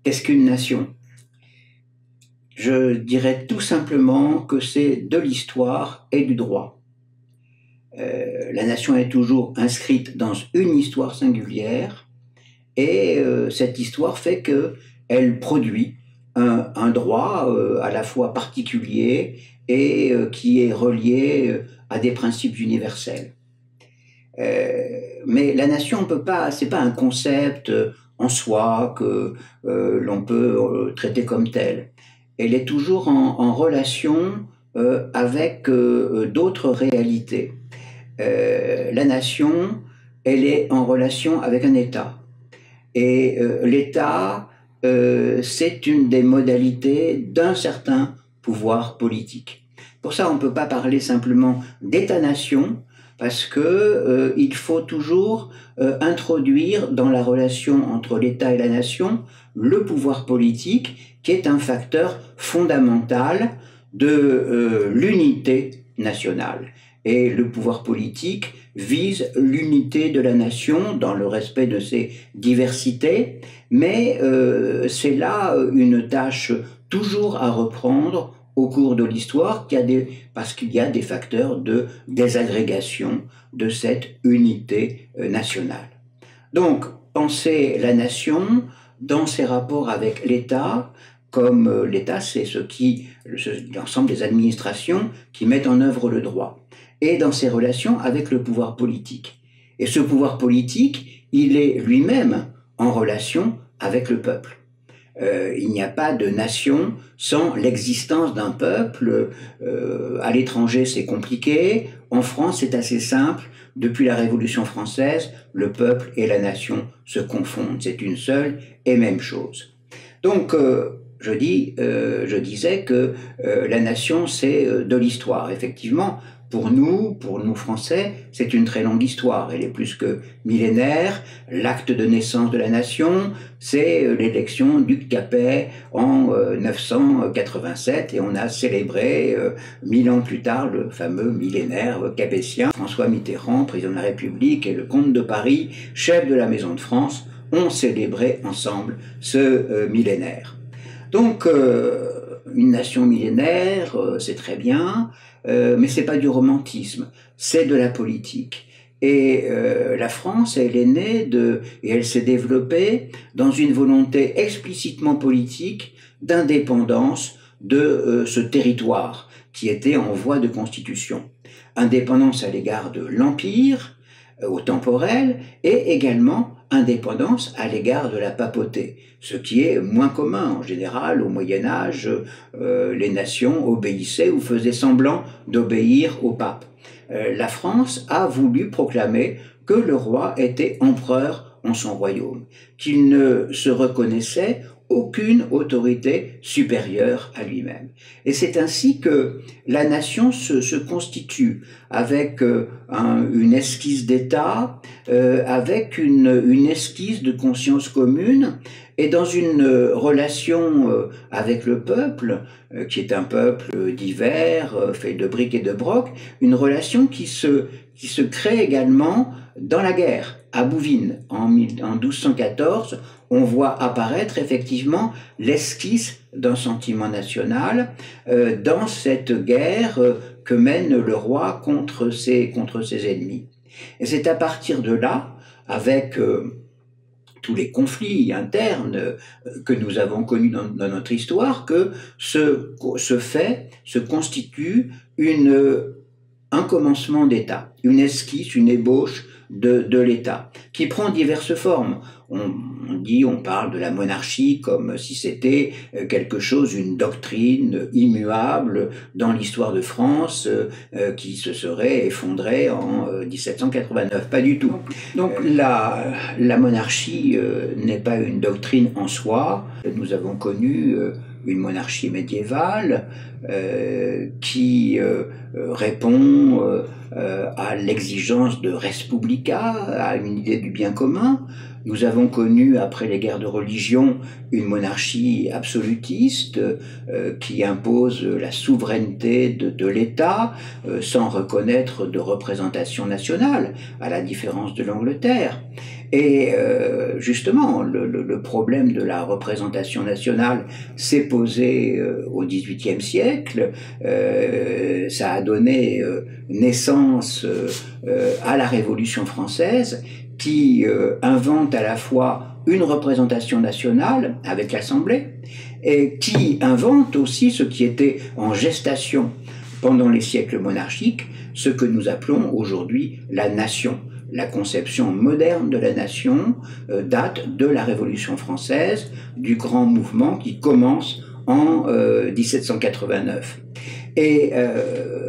Qu'est-ce qu'une nation? Je dirais tout simplement que c'est de l'histoire et du droit. La nation est toujours inscrite dans une histoire singulière et cette histoire fait qu'elle produit un droit à la fois particulier et qui est relié à des principes universels. Mais la nation, on peut pas, c'est pas un concept en soi que l'on peut traiter comme tel. Elle est toujours en relation avec d'autres réalités. La nation, elle est en relation avec un État. Et l'État, c'est une des modalités d'un certain pouvoir politique. Pour ça, on ne peut pas parler simplement d'État-nation, parce que il faut toujours introduire dans la relation entre l'État et la nation le pouvoir politique, qui est un facteur fondamental de l'unité nationale. Et le pouvoir politique vise l'unité de la nation dans le respect de ses diversités, mais c'est là une tâche toujours à reprendre au cours de l'histoire, parce qu'il y a des facteurs de désagrégation de cette unité nationale. Donc, penser la nation dans ses rapports avec l'État, comme l'État, c'est l'ensemble des administrations qui mettent en œuvre le droit, et dans ses relations avec le pouvoir politique. Et ce pouvoir politique, il est lui-même en relation avec le peuple. Il n'y a pas de nation sans l'existence d'un peuple. À l'étranger, c'est compliqué. En France, c'est assez simple. Depuis la Révolution française, le peuple et la nation se confondent. C'est une seule et même chose. Donc, je disais que la nation, c'est de l'histoire. Effectivement, pour nous Français, c'est une très longue histoire. Elle est plus que millénaire. L'acte de naissance de la nation, c'est l'élection du Capet en 987 et on a célébré 1000 ans plus tard le fameux millénaire capétien. François Mitterrand, président de la République, et le comte de Paris, chef de la Maison de France, ont célébré ensemble ce millénaire. Donc, une nation millénaire, c'est très bien, mais c'est pas du romantisme, c'est de la politique. Et la France, elle est née et elle s'est développée dans une volonté explicitement politique d'indépendance de ce territoire qui était en voie de constitution. Indépendance à l'égard de l'Empire, au temporel, et également indépendance à l'égard de la papauté, ce qui est moins commun en général. Au Moyen-Âge, les nations obéissaient ou faisaient semblant d'obéir au pape. La France a voulu proclamer que le roi était empereur en son royaume, qu'il ne se reconnaissait aucune autorité supérieure à lui-même. Et c'est ainsi que la nation se constitue avec une esquisse d'État, avec une esquisse de conscience commune, et dans une relation avec le peuple, qui est un peuple divers, fait de briques et de broc, une relation qui se crée également dans la guerre. À Bouvines, en 1214, on voit apparaître effectivement l'esquisse d'un sentiment national dans cette guerre que mène le roi contre ses ennemis. Et c'est à partir de là, avec tous les conflits internes que nous avons connus dans notre histoire, que se constitue un commencement d'État, une esquisse, une ébauche de l'État, qui prend diverses formes. On parle de la monarchie comme si c'était quelque chose, une doctrine immuable dans l'histoire de France qui se serait effondrée en 1789. Pas du tout. Donc la monarchie n'est pas une doctrine en soi. Nous avons connu une monarchie médiévale qui répond à l'exigence de res publica, à une idée du bien commun. Nous avons connu, après les guerres de religion, une monarchie absolutiste qui impose la souveraineté de l'État sans reconnaître de représentation nationale, à la différence de l'Angleterre. Et justement, le problème de la représentation nationale s'est posé au XVIIIe siècle. Ça a donné naissance à la Révolution française, qui invente à la fois une représentation nationale avec l'Assemblée, et qui invente aussi ce qui était en gestation pendant les siècles monarchiques, ce que nous appelons aujourd'hui la nation. La conception moderne de la nation date de la Révolution française, du grand mouvement qui commence en 1789. Et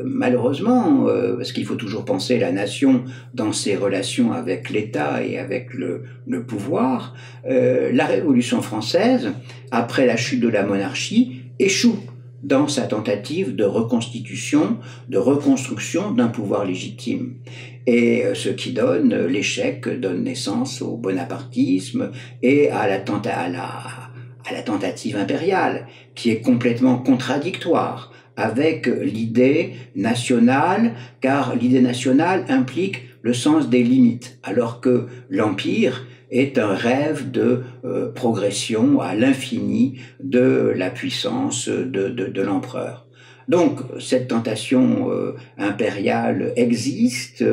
malheureusement, parce qu'il faut toujours penser la nation dans ses relations avec l'État et avec le pouvoir, la Révolution française, après la chute de la monarchie, échoue dans sa tentative de reconstitution, de reconstruction d'un pouvoir légitime. Et ce qui donne l'échec, donne naissance au bonapartisme et à la tentative impériale, qui est complètement contradictoire avec l'idée nationale, car l'idée nationale implique le sens des limites, alors que l'Empire est un rêve de progression à l'infini de la puissance de l'empereur. Donc, cette tentation impériale existe,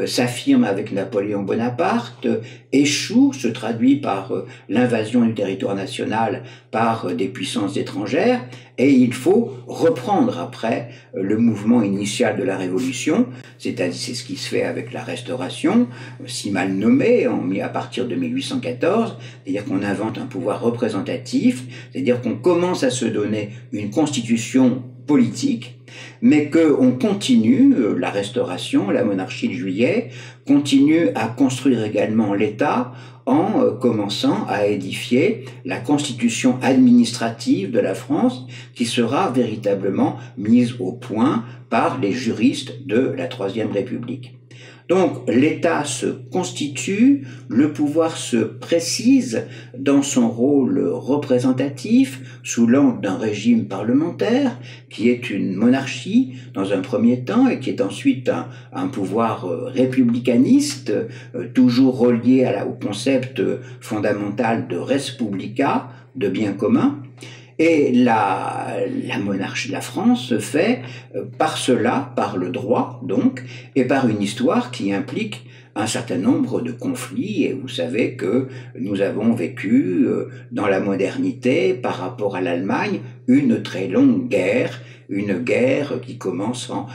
s'affirme avec Napoléon Bonaparte, échoue, se traduit par l'invasion du territoire national par des puissances étrangères, et il faut reprendre après le mouvement initial de la Révolution, c'est ce qui se fait avec la Restauration, si mal nommée, à partir de 1814, c'est-à-dire qu'on invente un pouvoir représentatif, c'est-à-dire qu'on commence à se donner une constitution politique, mais qu'on continue, la Restauration, la monarchie de Juillet, continue à construire également l'État en commençant à édifier la constitution administrative de la France qui sera véritablement mise au point par les juristes de la Troisième République. Donc l'État se constitue, le pouvoir se précise dans son rôle représentatif sous l'angle d'un régime parlementaire qui est une monarchie dans un premier temps et qui est ensuite un pouvoir républicaniste, toujours relié au concept fondamental de res publica, de bien commun. Et la monarchie de la France se fait par cela, par le droit donc, et par une histoire qui implique un certain nombre de conflits, et vous savez que nous avons vécu dans la modernité, par rapport à l'Allemagne, une très longue guerre, une guerre qui commence en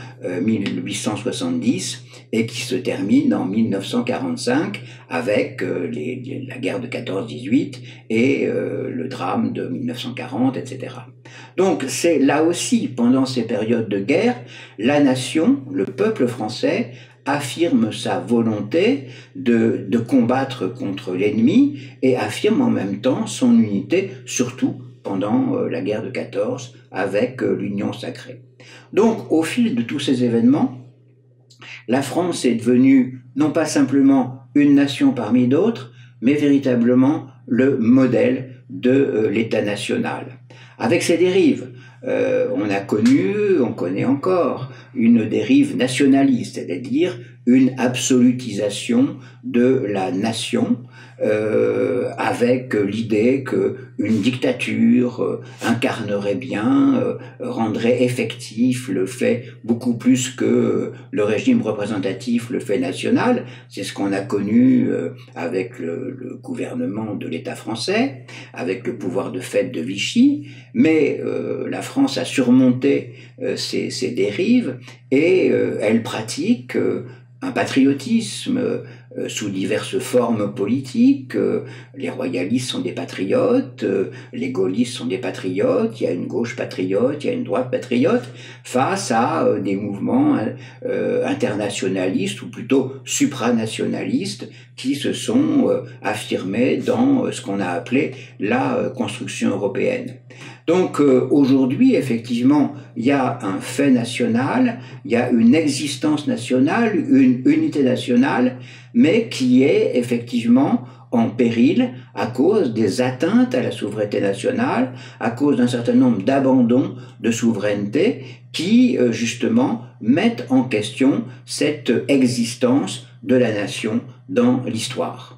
1870 et qui se termine en 1945 avec la guerre de 14-18 et le drame de 1940, etc. Donc c'est là aussi, pendant ces périodes de guerre, la nation, le peuple français, affirme sa volonté de combattre contre l'ennemi et affirme en même temps son unité, surtout pendant la guerre de 14 avec l'Union sacrée. Donc au fil de tous ces événements, la France est devenue non pas simplement une nation parmi d'autres, mais véritablement le modèle de l'État national. Avec ses dérives, on connaît encore une dérive nationaliste, c'est-à-dire une absolutisation de la nation, avec l'idée qu'une dictature incarnerait bien, rendrait effectif le fait beaucoup plus que le régime représentatif, le fait national. C'est ce qu'on a connu avec le gouvernement de l'État français, avec le pouvoir de fait de Vichy, mais la France a surmonté ces dérives et elle pratique un patriotisme sous diverses formes politiques. Les royalistes sont des patriotes, les gaullistes sont des patriotes, il y a une gauche patriote, il y a une droite patriote, face à des mouvements internationalistes ou plutôt supranationalistes qui se sont affirmés dans ce qu'on a appelé la construction européenne. Donc aujourd'hui, effectivement, il y a un fait national, il y a une existence nationale, une unité nationale, mais qui est effectivement en péril à cause des atteintes à la souveraineté nationale, à cause d'un certain nombre d'abandons de souveraineté qui, justement, mettent en question cette existence de la nation dans l'histoire.